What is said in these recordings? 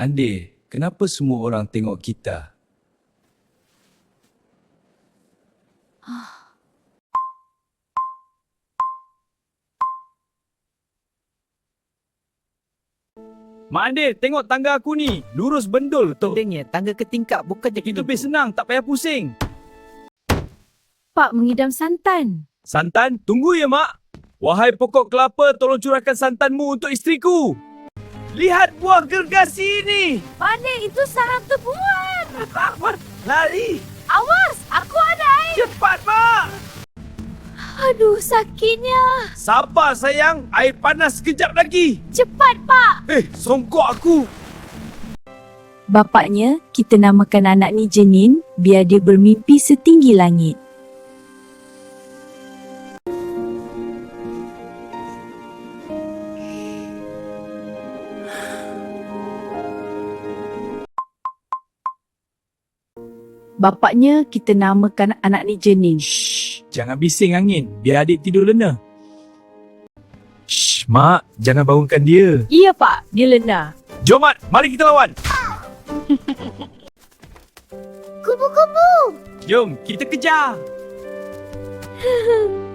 Andir, kenapa semua orang tengok kita? Mak Andir, tengok tangga aku ni. Lurus bendul tu. Tengnya tangga ke tingkap bukan je Itu lebih senang, tak payah pusing. Pak mengidam santan. Santan, tunggu ya mak. Wahai pokok kelapa, tolong curahkan santanmu untuk isteriku. Lihat buah gergasi ini. Mana itu sarang tebuan? Lari. Awas, aku ada air. Cepat mak. Aduh, sakitnya. Sabar sayang, air panas sekejap lagi. Cepat, Pak. Songkok aku. Bapaknya, kita namakan anak ni Jenin biar dia bermimpi setinggi langit. Bapaknya, kita namakan anak ni Jenin. Shh, jangan bising angin, biar adik tidur lena. Shh, mak, jangan bangunkan dia. Iya, Pak. Dia lena. Jom mat, mari kita lawan. Kubu-kubu. Jom, kita kejar.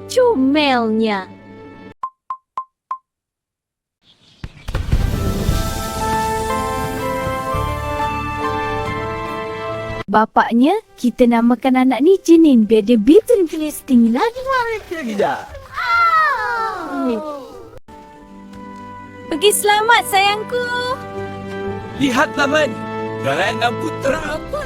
Comelnya. Bapaknya, kita namakan anak ni Jenin biar dia betul-betul setinggi lagi. Pergi selamat sayangku. Lihatlah man, garangan putra aku